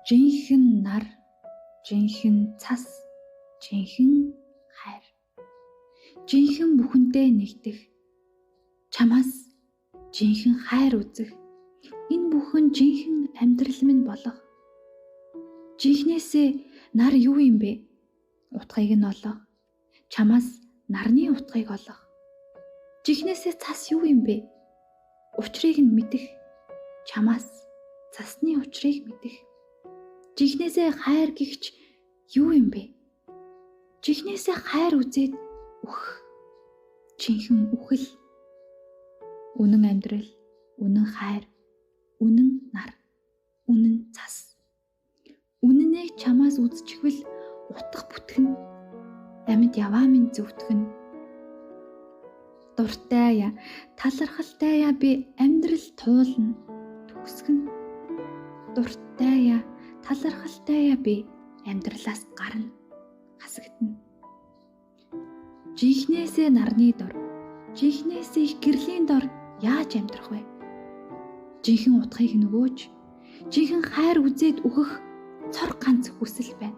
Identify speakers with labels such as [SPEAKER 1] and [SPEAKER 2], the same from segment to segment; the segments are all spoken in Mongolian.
[SPEAKER 1] жинхэнэ нар, жинхэнэ цас, жинхэнэ хайр. Жинхэнэ бүхэнтэй нэгдэх, чамаас жинхэнэ хайр үзэх, энэ бүхэн жинхэнэ амьдрал минь болох. Жинхнээсээ нар юу юм бэ? Утгыг нь олох. Чамаас нарны утгыг олох. Жинхнээсээ цас юу юм бэ? Учрыг нь мэдэх. Чамаас цасны учрыг мэдэх. Жинхнээсээ хайр гихч юу юм бэ? Жинхнээсээ хайр үзээд үхэх. Жинхэнэ үхэл. Үнэн амьдрал, үнэн хайр, үнэн нар, үнэн цас. Үнэнийг чамаас үзчихвэл утга бүтгэн, амьд яваа минь зөвтгөн. Дуртай, талархалтай би амьдрал туулна, төгсгөн. Дуртай, талархалтай би амьдралаас гарна, хасагдана. Жинхнээсээ нарны дор, жинхнээсээ их гэрлийн дор яаж амьдрах вэ? Жинхэнэ утгыг нөгөөж, жинхэнэ хайр үзээд үхэх цор ганц хүсэл байна.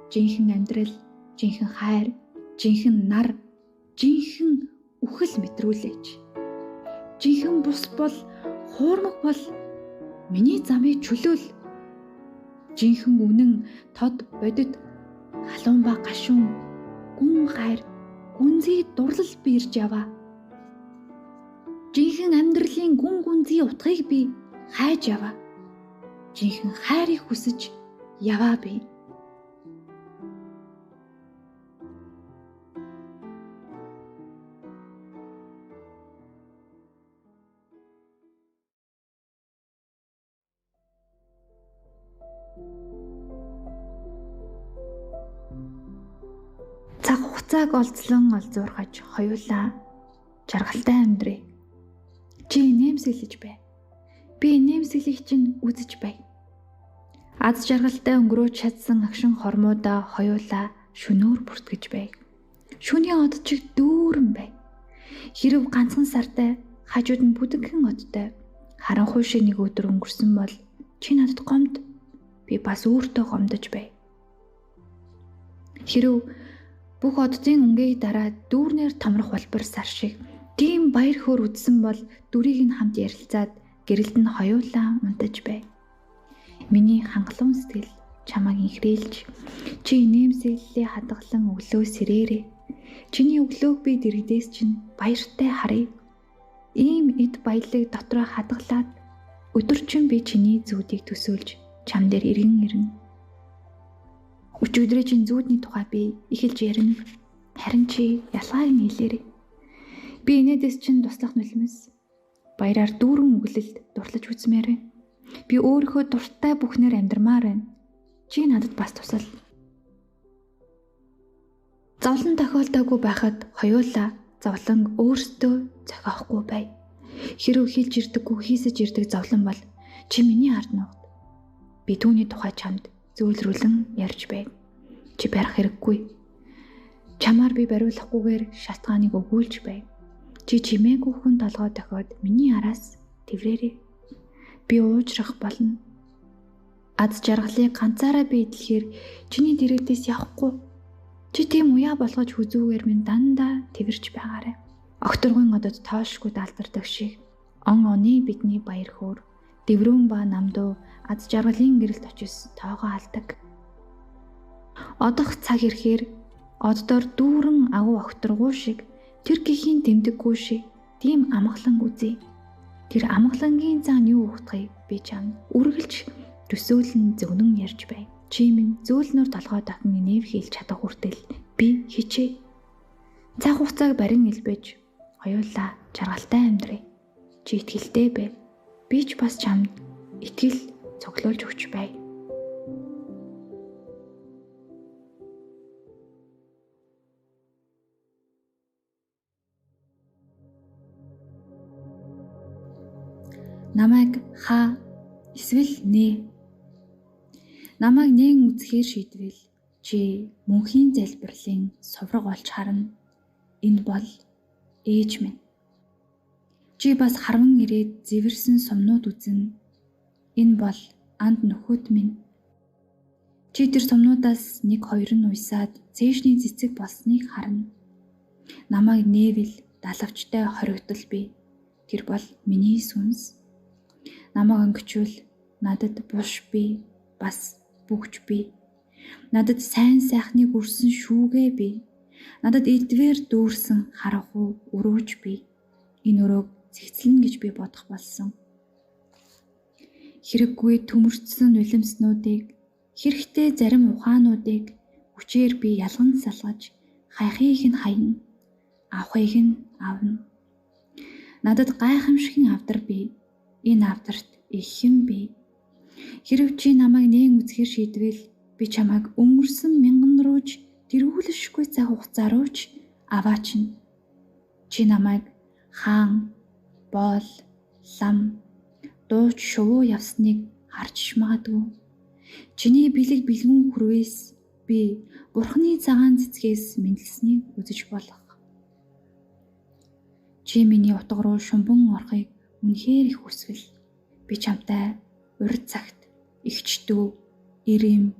[SPEAKER 1] Жинхэнэ амьдрал, жинхэнэ хайр, жинхэнэ нар, жинхэнэ үхэл мэдрүүлээч. Жинхэнэ бус бол, хуурмаг бол миний замыг чөлөөл. Жинхэнэ үнэн, тод, бодит, халуун ба гашуун, гүн хайр, гүнзгий дурлал би ирж яваа. Жинхэнэ амьдралын гүн гүнзгий утгыг би хайж яваа. Жинхэнэ хайрыг хүсэж яваа би. Цаг хугацааг олзлон олзуурхаж хоёулаа жаргалтай амьдрий. Чи нэмсэглэж бай. Би нэмсэглэх чинь үзэж бай. Аз жаргалтай өнгөрөөж чадсан агшин хормуудаа хоёулаа шөнөөр бүртгэж бай. Шүний од чиг дүүрэн бай. Хэрв ганцхан сартай хажууд нь бүдэгхэн одтой харанхуй шиг нэг өдөр өнгөрсөн бол чи надад гомд, би бас өөртөө гомдож бай. Хэрв бүх оддын өнгийн дараа дүүрнээр томрох walбар сар шиг тийм баяр хөөр үдсэн бол дүрийг нь хамт ярилцаад гэрэлд нь хоёулаа унтаж бай. Миний хангалуун сэтгэл чамайг инхрийлж, чи нэмсэглэлээ хадгалан өглөө сэрээрээ. Чиний өглөөг би дэрэгдээс чинь баяртай харъя. Ийм эд баялаг дотроо хадгалаад өдөрчин би чиний зүүдийг төсөөлж чам дээр иргэн. Өчигдрийн чинь зүүдний тухай би эхэлж ярина. Харин чи ялгааг нь хэлээрэй. Би энэдэс чинь туслах нулимс. Баяраар дүүрэн өглөлд дурлаж үзмээр байна. Би өөрийнхөө дуртай бүхнээр амьдрмаар байна. Чи надад бас тусал. Зовлон тохиолдоогүй байхад хоёулаа зовлон өөртөө зохиохгүй бай. Хэрв хэлж ирдэггүй хийсэж ирдэг зовлон бол чи миний ард нугад. Би түүний тухай чамд зөөлрүүлэн ярьж бай. Чи барих хэрэггүй. Чамаар би бариулахгүйгээр шалтгааныг өгүүлж бай. Чи чимээгүй хүн толгой дохиод миний араас тэврээрэй. Би уужрах болно. Аз жаргалыг ганцаараа би идэлхээр чиний дэрэгдээс явахгүй. Чи тийм уяа болгож хүзүүгээр минь дандаа тэвэрч байгаарай. Огторгын одод тоошгүй даалдардаг шиг он оны бидний баяр хөөр дэврүүн ба намдуу аз жаргалын гэрэлд очис тоогоо алдаг. Одох цаг ирэхээр оддоор дүүрэн агуу огторгуу шиг тэр гэхийн дэмдэггүй шиг тийм амгалан үзье. Тэр амгалангийн цаана юу ухтахыг би чамд үргэлж төсөөлн зөвнөн ярьж бай. Чи минь зөөлнөр толгой дахин нээв хийлж чадах хүртэл би хичээ. Цаг хугацааг барин илбэж хоёулаа жаргалтай амьдрий. Чи итгэлтэй бай. Би ч бас чамд итгэл цуглуулж өгч бай. Намайг хаа эсвэл нээ. Намайг нээн үзэхээр шийдвэл чи мөнхийн залбирлын сувраг олж харна. Энэ бол ээж минь. Чи бас харван ирээд зэвэрсэн сумнууд үзнэ. Энэ бол анд нөхөд минь. Чи тэр сумнуудаас нэг хоёр нь уйсаад цээжний цэцэг болсныг харна. Намайг нээвэл далавчтай хоригдол би. Тэр бол миний сүнс. Намайг өнгөчвөл надад буш би, бас бүгж би. Надад сайн сайхныг үрсэн шүүгээ би. Надад эдвэр дүүрсэн харахуу өрөөж би. Энэ өрөөг цэгцлэн гэж би бодох болсон. Хэрэггүй төмөрцсөн нулимснуудыг, хэрэгтэй зарим ухаануудыг хүчээр би ялган салгаж, хайхыг нь хаяна, авахыг нь авна. Надад гайхамшигын авдар би. Энэ авдарт ихэн би. Хэрв чи намайг нээн үзэхэр шийдвэл би чамайг өнгөрсөн 1000 рууж тэргүүлэшгүй цаг хугацаа рууч аваачна. Чи намайг хаан, боол, лам, дууч шувуу явсныг харж магадгүй. Чиний бэлэг бэлгүн хүрвээс би бурхны цагаан цэцгээс мэдлсэнийг үзэж болох. Чи миний утга руу шумбан орохыг үнэхээр их хүсвэл би чамтай урд цагт ихчдүү, ирэм,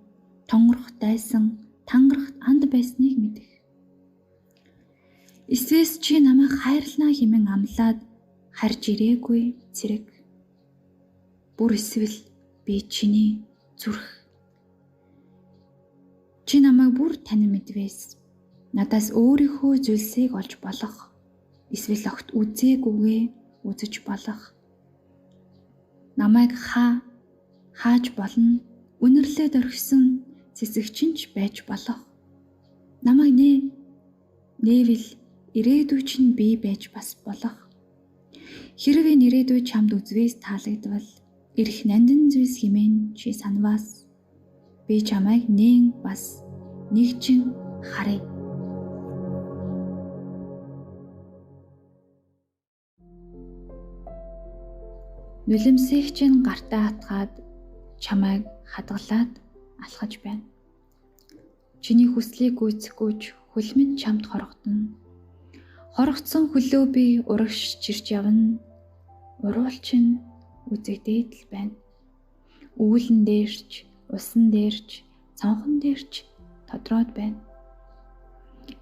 [SPEAKER 1] тонгорох дайсан, тангарахт анд байсныг мэдэх. Эсвэл чи намайг хайрлнаа хэмээн амлаад харж ирээгүй зэрэг. Бүр эсвэл би чиний зүрх. Чи намайг бүр танин мэдвээс. Надаас өөрийнхөө зүйлсийг олж болох. Эсвэл огт үзээгүйгээ үзэж болох. Намайг хааж болно. Үнэрлээд орхисон цэцэгчин ч байж болох. Намайг нээвэл ирээдүй чинь би байж бас болох. Хэрвээ энэ ирээдүй чамд үзвээс таалагдвал ирэх нандин зүйлс хэмээн чи санаваас. Би чамайг нээн бас нэгжин харъя. Нулимсэгчийн гартаа хатгаад чамайг хадгалаад алхаж байна. Чиний хүслийг гүйцэхгүйч хөлмөд чамд хорогдно. Хорогдсон хөлөө би урагш чирч явна. Уруулч нь үзэгдээд л байна. Үүлэн дээрч, усан дээрч, цонхон дээрч тодроод байна.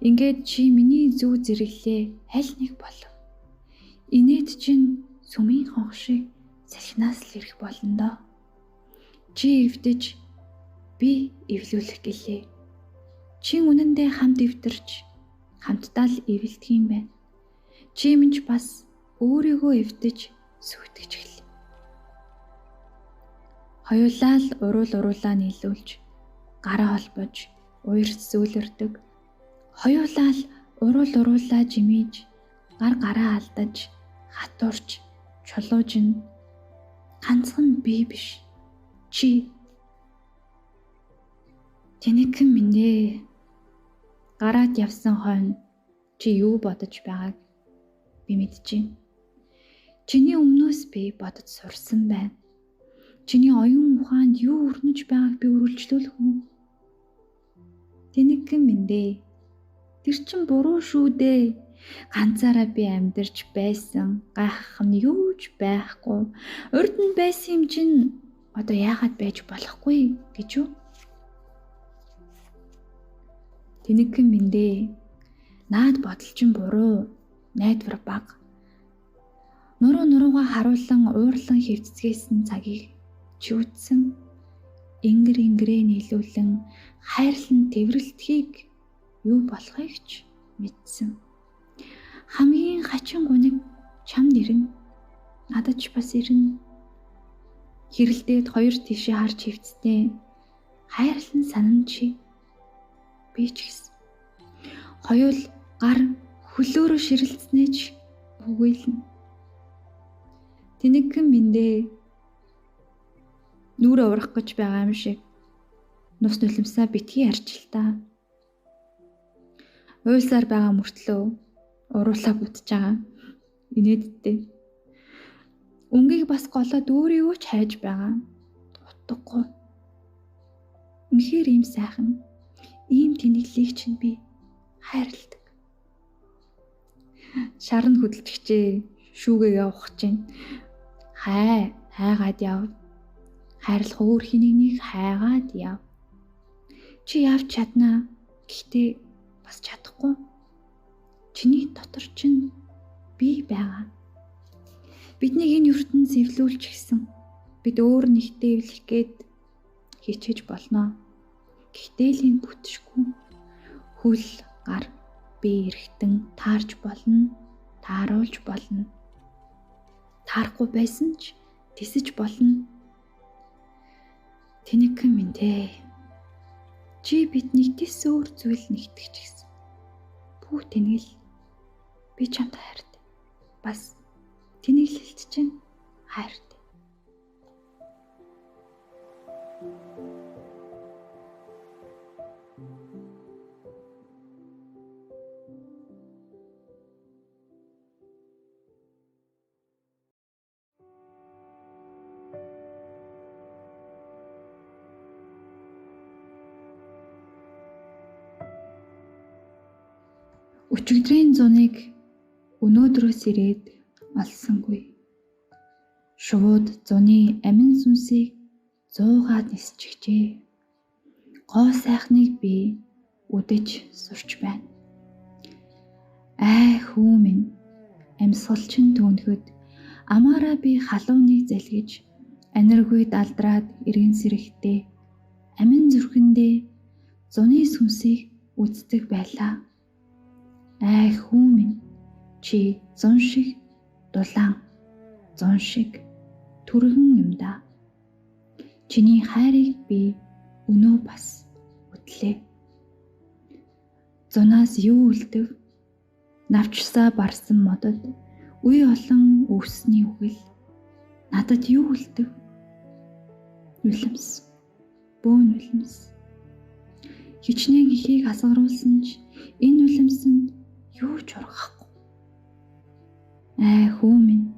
[SPEAKER 1] Ингээд чи миний зүү зэрэглээ аль нэг болов. Инээд чинь сүмийн хонх шиг салхинаас л ирэх болно доо. Чи эвдэж би эвлүүлэх гэлээ. Чи үнэндээ хамт эвдэрч хамтдаа л эвлдэг юм байна. Чи минь ч бас өөрийгөө эвдэж сүгдэж эхэллээ. Хоёулаа л уруулаа нийлүүлж гараа холбож уярч зүүлэрдэг. Хоёулаа л уруулаа жимиж гараа алдаж хатуурч чулуужин ганцхан би биш. Чи тэнэгхэн минь ээ. Гараад явсан хойно чи юу бодож байгааг би мэдчихэв. Чиний өмнөөс би бодож сурсан байна. Чиний оюун ухаанд юу өрнөж байгааг би үргэлжлүүлэх үү? Тэнэгхэн минь дээ. Тэр чин буруу шүү дээ. Ганцаараа би амьдарч байсан. Гайхах нь юу ч байхгүй. Урд нь байсан юм чин одоо яагаад байж болохгүй гэж юу? Тэнэгхэн минь дээ. Наад бодол чин буруу. Найдвар бага. Нуруугаа харуулan уурлан хөвцгөөсөн цагийг чи үтсэн. Ингэрээ нийлүүлэн хайрлан тэврэлтхийг юу болохыг ч мэдсэн. Хамгийн хачин гуниг чамд ирнэ. Надад ч бас ирнэ. Хэрэлдээд хоёр тишээ харж хөвцтэй. Хайрлан санана чи. Би ч гэсэн. Хоёул гар хөлөөрөө ширэлцснээ ч үгүйлнэ. Тэнэгхэн минь дээ. Нүрээ урах гэж байгаа юм шиг. Нус нулимсаа битгий арчилтаа. Уйлсаар байгаа мөртлөө уруулаа бүтэж байгаа. Инээдтэй. Өнгийг бас голоод өөрийгөө ч хайж байгаа. Утгагүй. Үнэхээр ийм сайхан, ийм тэнэглийг чинь би хайрладаг. Шарн хөдөлтөгчээ шүүгээгээ ухаж чинь. Хайгаад яв. хайрлах өөр хинэгнийг хайгаад яв. Чи явж чаднаа. Гэхдээ бас чадахгүй. Чиний дотор чинь би байгаа. Биднийг энэ ертөнд эвлүүлж гисэн. Бид өөр нэгтэй эвлэх гээд хичээж болно. Гэхдээ л энэ бүтшгүй. Хөл гар би эрэхтэн таарч болно. Тааруулж болно. Таарахгүй байсан ч тисэж болно. Тэнэгхэн минь дээ. Чи биднийг тис өөр зүйл нэгтгэж гисэн. Бүх тэнгэл би чамд хайртай. Бас тэнэглэлт чинь хайртай. Өчигдрийн зуныг өнөөдрөөс ирээд олсонгүй. Шувууд зуны амин сүнсийг 100-аад нисчихжээ. Гоо сайхныг би үдэж сурч байна. Хүү минь амьсгалчин түүнхэд амаараа би халууныг залгиж аниргүй далдраад иргэн сэрэхтэй амин зүрхэндээ зуны сүнсийг үздэг байлаа. Хүү минь чи зун шиг дулаан, зун шиг түргэн юм да. Чиний хайрыг би өнөө бас үтлээ. Зунаас юу үлдэв? Навчсаа барсан модод үе олон өвсний үгэл. Надад юу үлдэв? Нулимс, бөөн нулимс. Хичнээн ихийг асгаруулсан ч энэ нулимсэнд юу ч ургахгүй. Хүү минь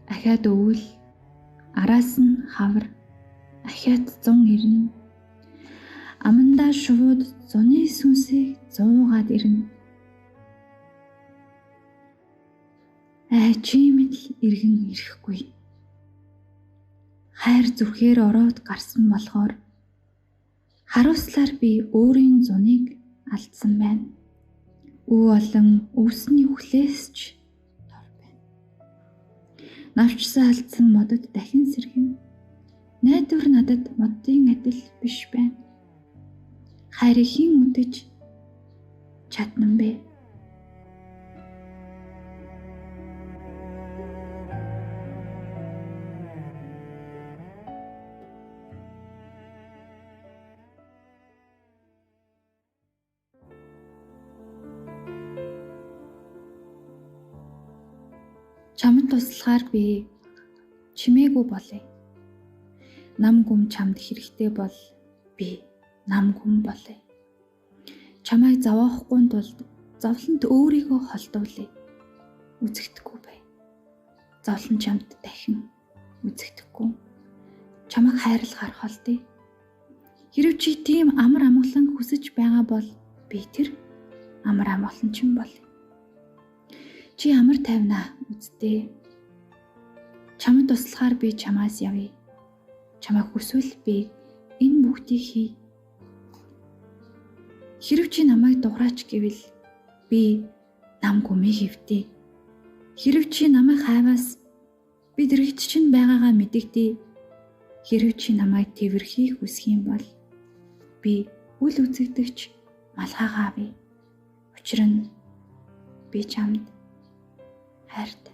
[SPEAKER 1] ахаад өвөл, араас нь хавар, ахаад 190. Амандаа шувууд зуны сүнсийг 100-аад ирнэ. Чи минь л иргэн ирэхгүй. Хайр зүрхээр ороод гарсан болохоор харуулслаар би өөрийн зуныг алдсан байна. Үе олон өвсний үхлээс ч дор байна. Навчсаа алдсан модод дахин сэргэн. Найдвар надад модын адил биш байна. Хайрыг хэн үдэж чадна бэ? Чамд туслахаар би чимээгүй болъё. Нам гүм чамд хэрэгтэй бол би нам гүм болъё. Чамайг зовоохгүй тулд зовлонт өөрийгөө холдуулъя. Үзэгдэхгүй бай. Зовлон чамд дахин үзэгдэхгүй. Чамайг хайрлахаар холдъё. Хэрэв чи тийм амар амгалан хүсэж байгаа бол би тэр амар амгалан чинь болъё. Чи амар тайвнаа үздэй. Чамд туслахаар би чамаас явъя. Чамайг хүсвэл би энэ бүгдийг хий. Хэрэв чи намайг дуграач гэвэл би нам гүмийг хэвтээ. Хэрэв чи намайг хайваас би дэрэгт чинь байгаагаа мэдэгдээ. Хэрэв чи намайг тэрхийг хүсэх юм бол би үл үзэгдэгч малгайгаа бий. Учир нь би чамд хайртай.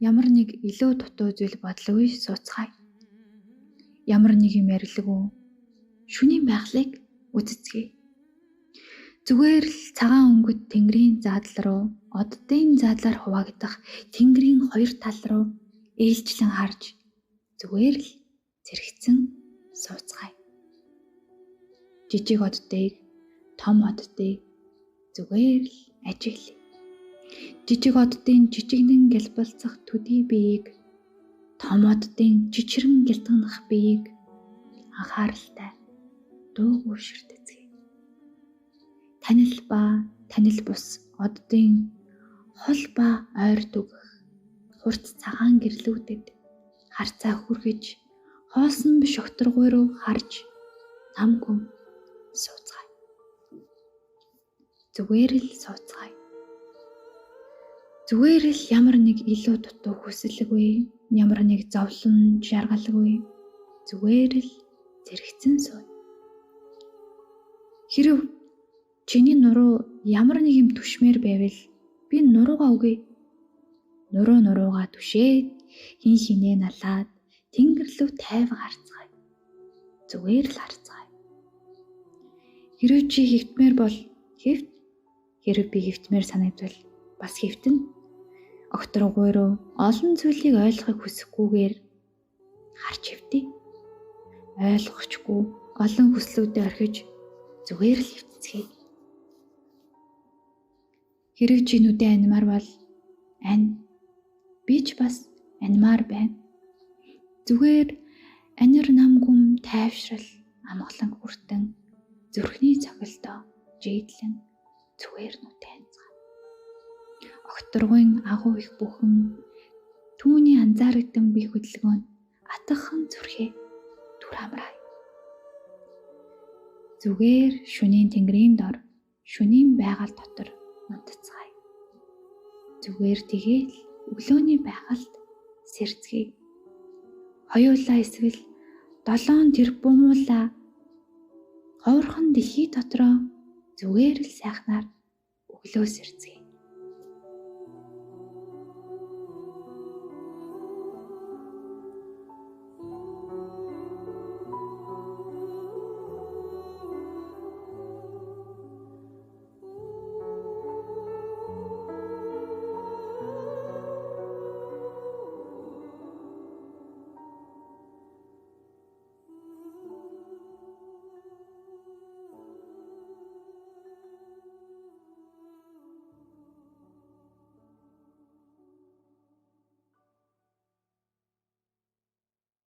[SPEAKER 1] Ямар нэг илүү дутуу зүйл бодлоогүй сууцгаая. Ямар нэг юм ярилгүй шүний байхлыг үзэцгээе. Зүгээр л цагаан өнгөт тэнгэрийн заадал руу оддын заадлаар хуваагдах тэнгэрийн хоёр тал руу ээлжлэн харж зүгээр л зэрэгцэн сууцгаая. Жижиг оддыг, том оддыг зүгээр л ажиглая. Жижиг оддын жижигнэн гялбалцах төдий биеийг, том оддын жижигрэн гялтганах биеийг анхааралтай дуугүй ширтэцгээе. Танил ба танил бус оддын хол ба ойр дүгэх хурц цагаан гэрлүүдэд харцаа хүргэж хоосон биш окторгой руу харж намгүй сууцгаая. Зүгээр л сууцгаая. Зүгээр л ямар нэг илүү дутуу хүсэлгүй, ямар нэг зовлон жаргалгүй, зүгээр л зэрэгцэн сууя. Хэрв чиний нуруу ямар нэг юм түшмээр байвал би нуруугаа үгүй. Нуруугаа түшээд хин хинээ налаад тэнгэр рүү тайван харцгаая. Зүгээр л харцгаая. Хэрв чи хэвтмээр бол хэвт, хэрв би хэвтмээр санагдвал бас хэвтэн. Окторгой руу олон зүйлийг ойлгохыг хүсэхгүйгээр харж хэвтээ. Ойлгохчгүй олон хүслүүдэд орхиж зүгээр л хэвтцгээе. Хэрв чи нүдэ анимаар бол ань, би ч бас анимаар байна. Зүгээр анир намгүм тайвшрал амгалан хүртэн зүрхний цохилтоо жийдлэн зүгээр нүдэ анцгаая. Окторгойн агуу их бүхэн түүний анзаарагдан бие хөдөлгөөн атгахан зүрхээ түр амраая. Зүгээр шөнийн тэнгэрийн дор шөнийн байгаль дотор унтцгаая. Зүгээр тэгээл өглөөний байгальд сэрцгээе. Хоёулаа эсвэл 7 тэр бумуулаа ховорхон дэлхий дотроо зүгээр л сайхнаар өглөө сэрцгээе.